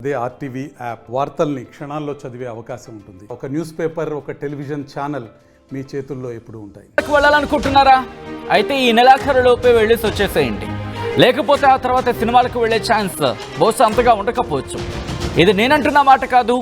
అదే RTV app వార్తల్ని క్షణాల్లో చదివే అవకాశం ఉంటుంది. ఒక న్యూస్ పేపర్, ఒక టెలివిజన్ ఛానల్ మీ చేతుల్లో ఎప్పుడూ ఉంటాయి. వెళ్ళాలనుకుంటున్నారా? అయితే ఈ నెలాఖరులోపే వెళ్ళేసి వచ్చేసేయండి. లేకపోతే ఆ తర్వాత సినిమాలకు వెళ్ళే ఛాన్స్ బహుశా అంతగా ఉండకపోవచ్చు. ఇది నేనంటున్న మాట కాదు.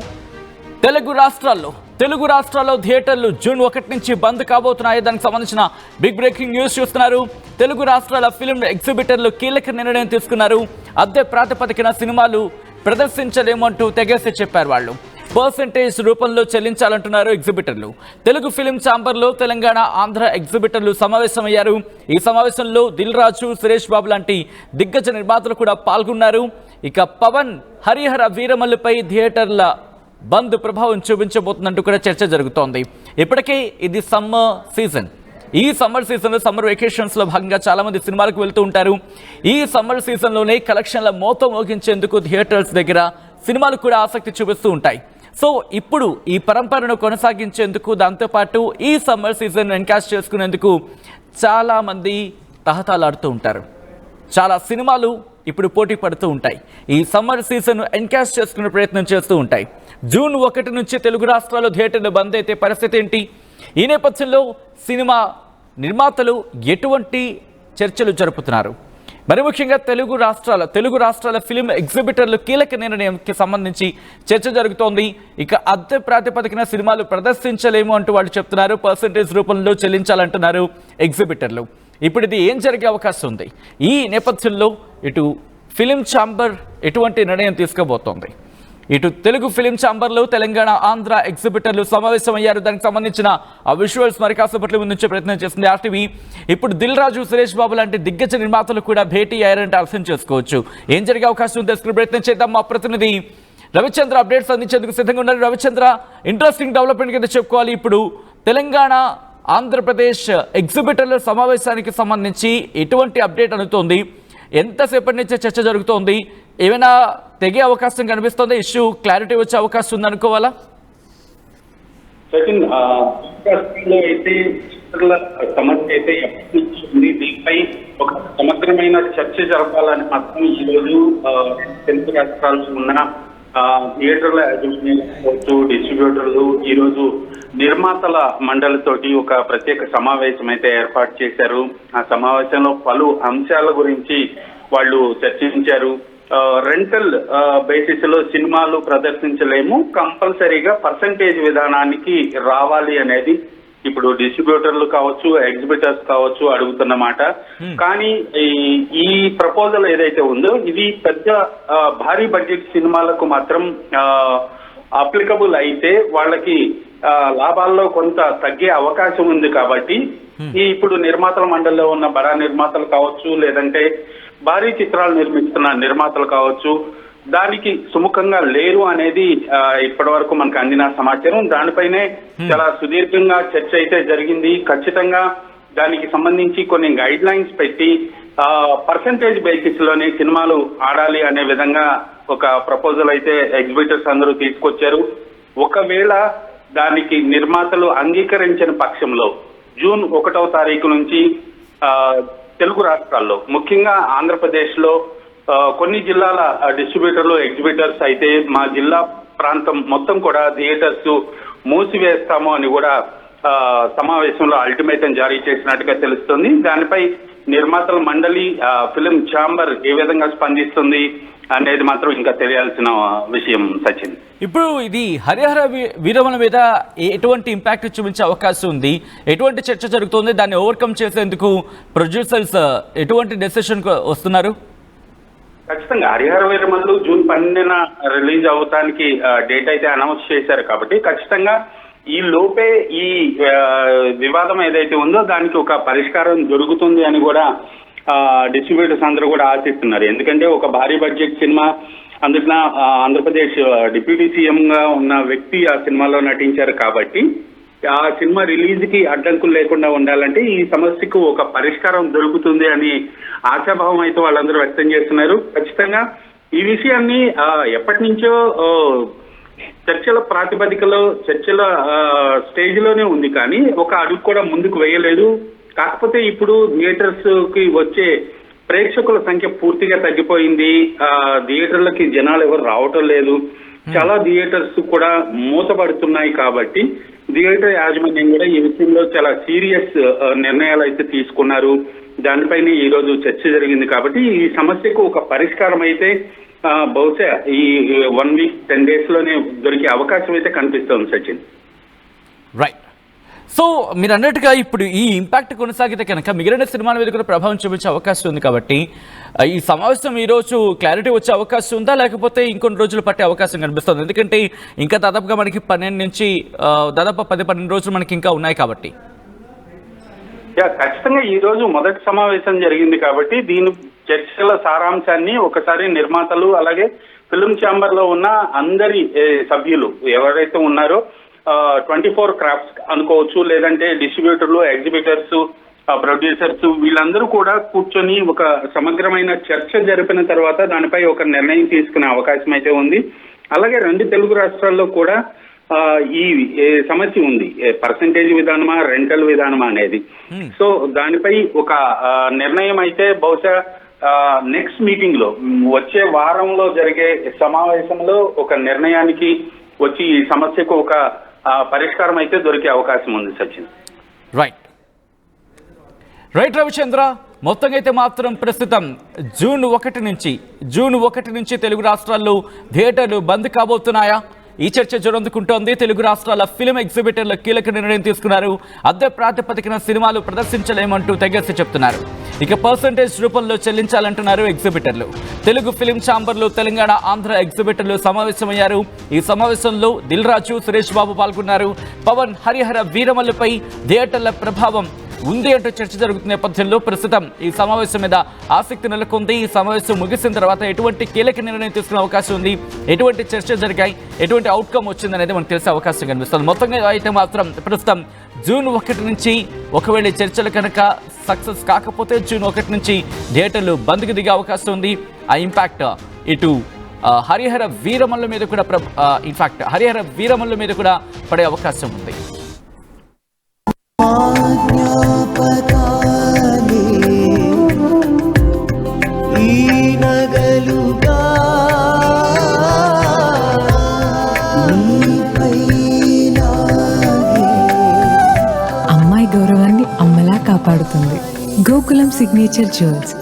తెలుగు రాష్ట్రాల్లో థియేటర్లు జూన్ 1 నుంచి బంద్ కాబోతున్నాయి. దానికి సంబంధించిన బిగ్ బ్రేకింగ్ న్యూస్ చూస్తున్నారు. తెలుగు రాష్ట్రాల ఫిల్మ్ ఎగ్జిబిటర్లు కీలక నిర్ణయం తీసుకున్నారు. అద్దె ప్రాతిపదికన సినిమాలు ప్రదర్శించలేమంటూ తెగేసి చెప్పారు. వాళ్ళు పర్సెంటేజ్ రూపంలో చెల్లించాలంటున్నారు ఎగ్జిబిటర్లు. తెలుగు ఫిలిం ఛాంబర్లో తెలంగాణ, ఆంధ్ర ఎగ్జిబిటర్లు సమావేశమయ్యారు. ఈ సమావేశంలో దిల్ రాజు, సురేష్ బాబు లాంటి దిగ్గజ నిర్మాతలు కూడా పాల్గొన్నారు. ఇక పవన్, హరిహర వీరమల్లుపై థియేటర్ల బంద్ ప్రభావం చూపించబోతుందంటూ కూడా చర్చ జరుగుతోంది. ఇప్పటికే ఇది సమ్మర్ సీజన్. ఈ సమ్మర్ సీజన్లో, సమ్మర్ వెకేషన్స్లో భాగంగా చాలామంది సినిమాలకు వెళ్తూ ఉంటారు. ఈ సమ్మర్ సీజన్లోనే కలెక్షన్ల మోత మోగించేందుకు థియేటర్స్ దగ్గర సినిమాలు కూడా ఆసక్తి చూపిస్తూ ఉంటాయి. సో ఇప్పుడు ఈ పరంపరను కొనసాగించేందుకు, దాంతోపాటు ఈ సమ్మర్ సీజన్ ఎన్కాష్ చేసుకునేందుకు చాలామంది తహతలాడుతూ ఉంటారు. చాలా సినిమాలు ఇప్పుడు పోటీ పడుతూ ఉంటాయి. ఈ సమ్మర్ సీజన్ ఎన్కాష్ చేసుకునే ప్రయత్నం చేస్తూ ఉంటాయి. జూన్ 1 నుంచి తెలుగు రాష్ట్రాల్లో థియేటర్లు బంద్ అయితే పరిస్థితి ఏంటి? ఈ నేపథ్యంలో సినిమా నిర్మాతలు ఎటువంటి చర్చలు జరుపుతున్నారు? మరి ముఖ్యంగా తెలుగు రాష్ట్రాల ఫిలిం ఎగ్జిబిటర్లు కీలక నిర్ణయంకి సంబంధించి చర్చ జరుగుతోంది. ఇక అద్దె ప్రాతిపదికన సినిమాలు ప్రదర్శించలేము అంటూ వాళ్ళు చెప్తున్నారు. పర్సెంటేజ్ రూపంలో చెల్లించాలంటున్నారు ఎగ్జిబిటర్లు. ఇప్పుడు ఇది ఏం జరిగే అవకాశం ఉంది? ఈ నేపథ్యంలో ఇటు ఫిలిం ఛాంబర్ ఎటువంటి నిర్ణయం తీసుకోబోతోంది? ఇటు తెలుగు ఫిలిం ఛాంబర్లో తెలంగాణ, ఆంధ్ర ఎగ్జిబిటర్లు సమావేశమయ్యారు. దానికి సంబంధించిన ఆ విజువల్స్ మరి కాసేపట్లో ముందుంచే ప్రయత్నం చేస్తుంది ఆర్టీవీ. ఇప్పుడు దిల్ రాజు, సురేష్ బాబు లాంటి దిగ్గజ నిర్మాతలు కూడా భేటీ అయ్యారంటే అర్థం చేసుకోవచ్చు. ఏం జరిగే అవకాశం ఉంది తెలుసుకునే ప్రయత్నం చేద్దాం. మా ప్రతినిధి రవిచంద్ర అప్డేట్స్ అందించేందుకు సిద్ధంగా ఉన్నారు. రవిచంద్ర, ఇంట్రెస్టింగ్ డెవలప్మెంట్ కింద చెప్పుకోవాలి. ఇప్పుడు తెలంగాణ, ఆంధ్రప్రదేశ్ ఎగ్జిబిటర్ల సమావేశానికి సంబంధించి ఎటువంటి అప్డేట్ అందుతోంది? ఎంతసేపటి నుంచే చర్చ జరుగుతోంది? ఏమైనా తెగే అవకాశం కనిపిస్తోంది? ఇష్యూ క్లారిటీ వచ్చే అవకాశం ఉంది అనుకోవాలా? సచిన్, అయితే సమస్య అయితే ఎప్పటి నుంచి ఉంది. దీనిపై ఒక సమగ్రమైన చర్చ జరపాలని మాత్రం ఈరోజు తెలుగు రాష్ట్రాల్లో ఉన్న థియేటర్ల కావచ్చు, డిస్ట్రిబ్యూటర్లు ఈరోజు నిర్మాతల మండలితోటి ఒక ప్రత్యేక సమావేశం అయితే ఏర్పాటు చేశారు. ఆ సమావేశంలో పలు అంశాల గురించి వాళ్ళు చర్చించారు. రెంటల్ బేసిస్ లో సినిమాలు ప్రదర్శించలేము, కంపల్సరీగా పర్సంటేజ్ విధానానికి రావాలి అనేది ఇప్పుడు డిస్ట్రిబ్యూటర్లు కావచ్చు, ఎగ్జిబిటర్స్ కావచ్చు అడుగుతున్నమాట. కానీ ఈ ప్రపోజల్ ఏదైతే ఉందో ఇది పెద్ద భారీ బడ్జెట్ సినిమాలకు మాత్రం అప్లికబుల్ అయితే వాళ్ళకి లాభాల్లో కొంత తగ్గే అవకాశం ఉంది. కాబట్టి ఇప్పుడు నిర్మాతల మండలిలో ఉన్న బడా నిర్మాతలు కావచ్చు, లేదంటే భారీ చిత్రాలు నిర్మిస్తున్న నిర్మాతలు కావచ్చు, దానికి సుముఖంగా లేరు అనేది ఇప్పటి వరకు మనకు అందిన సమాచారం. దానిపైనే చాలా సుదీర్ఘంగా చర్చ అయితే జరిగింది. ఖచ్చితంగా దానికి సంబంధించి కొన్ని గైడ్ లైన్స్ పెట్టి పర్సంటేజ్ బేసిస్ లోనే సినిమాలు ఆడాలి అనే విధంగా ఒక ప్రపోజల్ అయితే ఎగ్జిబిటర్స్ అందరూ తీసుకొచ్చారు. ఒకవేళ దానికి నిర్మాతలు అంగీకరించిన పక్షంలో జూన్ 1వ తారీఖు నుంచి తెలుగు రాష్ట్రాల్లో, ముఖ్యంగా ఆంధ్రప్రదేశ్ లో కొన్ని జిల్లాల డిస్ట్రిబ్యూటర్లు, ఎగ్జిబిటర్స్ అయితే మా జిల్లా ప్రాంతం మొత్తం కూడా థియేటర్స్ మూసివేస్తాము అని కూడా సమావేశంలో అల్టిమేటం జారీ చేసినట్టుగా తెలుస్తుంది. దానిపై నిర్మాతల మండలి, ఫిలిం ఛాంబర్ ఏ విధంగా స్పందిస్తుంది అనేది మాత్రం ఇంకా తెలియాల్సిన విషయం సచిన్. ఇప్పుడు ఇది హరిహర వీరమల మీద ఎటువంటి ఇంపాక్ట్ చూపించే అవకాశం ఉంది? ఎటువంటి చర్చ జరుగుతుంది? దాన్ని ఓవర్కమ్ చేసేందుకు ప్రొడ్యూసర్స్ ఎటువంటి డెసిషన్ వస్తున్నారు? ఖచ్చితంగా హరిహర వీరమల్లు జూన్ 12న రిలీజ్ అవటానికి డేట్ అయితే అనౌన్స్ చేశారు. కాబట్టి ఖచ్చితంగా ఈ లోపే ఈ వివాదం ఏదైతే ఉందో దానికి ఒక పరిష్కారం దొరుకుతుంది అని కూడా డిస్ట్రిబ్యూటర్స్ అందరూ కూడా ఆశిస్తున్నారు. ఎందుకంటే ఒక భారీ budget cinema, అందుకన Andhra Pradesh deputy CM గా ఉన్న వ్యక్తి ఆ సినిమాలో నటించారు. కాబట్టి ఆ సినిమా రిలీజ్ కి అడ్డంకులు లేకుండా ఉండాలంటే ఈ సమస్యకు ఒక పరిష్కారం దొరుకుతుంది అని ఆశాభావం అయితే వాళ్ళందరూ వ్యక్తం చేస్తున్నారు. ఖచ్చితంగా ఈ విషయాన్ని ఎప్పటి నుంచో చర్చల ప్రాతిపదికలో, చర్చల స్టేజ్ లోనే ఉంది, కానీ ఒక అడుగు కూడా ముందుకు వేయలేదు. కాకపోతే ఇప్పుడు థియేటర్స్ కి వచ్చే ప్రేక్షకుల సంఖ్య పూర్తిగా తగ్గిపోయింది. థియేటర్లకి జనాలు ఎవరు రావటం లేదు. చాలా థియేటర్స్ కూడా మూతపడుతున్నాయి. కాబట్టి థియేటర్ యాజమాన్యం కూడా ఈ విషయంలో చాలా సీరియస్ నిర్ణయాలు అయితే తీసుకున్నారు. దానిపైన ఈ రోజు చర్చ జరిగింది. కాబట్టి ఈ సమస్యకు ఒక పరిష్కారం అయితే బహుశా ఈ 1 వీక్ 10 days లోనే దొరికే అవకాశం అయితే కనిపిస్తోంది సచిన్. రైట్. సో మీరు అన్నట్టుగా ఇప్పుడు ఈ ఇంపాక్ట్ కొనసాగితే కనుక మిగిలిన సినిమాల మీద కూడా ప్రభావం చూపించే అవకాశం ఉంది. కాబట్టి ఈ సమావేశం ఈరోజు క్లారిటీ వచ్చే అవకాశం ఉందా, లేకపోతే ఇంకొన్ని రోజులు పట్టే అవకాశం కనిపిస్తుంది? ఎందుకంటే ఇంకా దాదాపుగా మనకి 12 నుంచి దాదాపు 10-12 రోజులు మనకి ఇంకా ఉన్నాయి కాబట్టి. ఖచ్చితంగా ఈ రోజు మొదటి సమావేశం జరిగింది. కాబట్టి దీని చర్చల సారాంశాన్ని ఒకసారి నిర్మాతలు అలాగే ఫిల్మ్ ఛాంబర్ లో ఉన్న అందరి సభ్యులు ఎవరైతే ఉన్నారో 24 క్రాఫ్ట్స్ అనుకోవచ్చు, లేదంటే డిస్ట్రిబ్యూటర్లు, ఎగ్జిబిటర్స్, ప్రొడ్యూసర్స్ వీళ్ళందరూ కూడా కూర్చొని ఒక సమగ్రమైన చర్చ జరిపిన తర్వాత దానిపై ఒక నిర్ణయం తీసుకునే అవకాశం అయితే ఉంది. అలాగే 2 తెలుగు రాష్ట్రాల్లో కూడా ఈ సమస్య ఉంది, పర్సంటేజ్ విధానమా రెంటల్ విధానమా అనేది. సో దానిపై ఒక నిర్ణయం అయితే బహుశా నెక్స్ట్ మీటింగ్ లో వచ్చే వారంలో జరిగే సమావేశంలో ఒక నిర్ణయానికి వచ్చి ఈ సమస్యకు ఒక పరిష్కారం అయితే దొరికే అవకాశం ఉంది సచిన్. రైట్ రవిచంద్ర, మొత్తంగా అయితే మాత్రం ప్రస్తుతం జూన్ 1 నుంచి తెలుగు రాష్ట్రాల్లో థియేటర్లు బంద్ కాబోతున్నాయా? ఈ చర్చ జోరందుకుంటోంది. తెలుగు రాష్ట్రాల ఫిల్మ్ ఎగ్జిబిటర్లు కీలక నిర్ణయం తీసుకున్నారు. అద్దె ప్రాతిపదికన సినిమాలు ప్రదర్శించలేమంటూ తెగేసి చెప్తున్నారు. ఇక పర్సంటేజ్ రూపంలో చెల్లించాలంటున్నారు ఎగ్జిబిటర్లు. తెలుగు ఫిల్మ్ ఛాంబర్లు, తెలంగాణ, ఆంధ్ర ఎగ్జిబిటర్లు సమావేశమయ్యారు. ఈ సమావేశంలో దిల్ రాజు, సురేష్ బాబు పాల్గొన్నారు. పవన్, హరిహర వీరమల్లుపై థియేటర్ల ప్రభావం ఉంది అంటూ చర్చ జరుగుతున్న నేపథ్యంలో ప్రస్తుతం ఈ సమావేశం మీద ఆసక్తి నెలకొంది. ఈ సమావేశం ముగిసిన తర్వాత ఎటువంటి కీలక నిర్ణయం తీసుకునే అవకాశం ఉంది, ఎటువంటి చర్చ జరిగాయి, ఎటువంటి అవుట్కమ్ వచ్చిందనేది మనకు తెలిసే అవకాశం కనిపిస్తుంది. మొత్తంగా అయితే మాత్రం ప్రస్తుతం జూన్ 1 నుంచి ఒకవేళ చర్చలు కనుక సక్సెస్ కాకపోతే జూన్ 1 నుంచి థియేటర్లు బంద్కు దిగే అవకాశం ఉంది. ఆ ఇంపాక్ట్ ఇటు హరిహర వీరమల్లు మీద కూడా హరిహర వీరమల్లు మీద కూడా పడే అవకాశం ఉంది. అమ్మాయి గౌరవాన్ని అమ్మలా కాపాడుతుంది గోకులం సిగ్నేచర్ జ్యువెల్స్.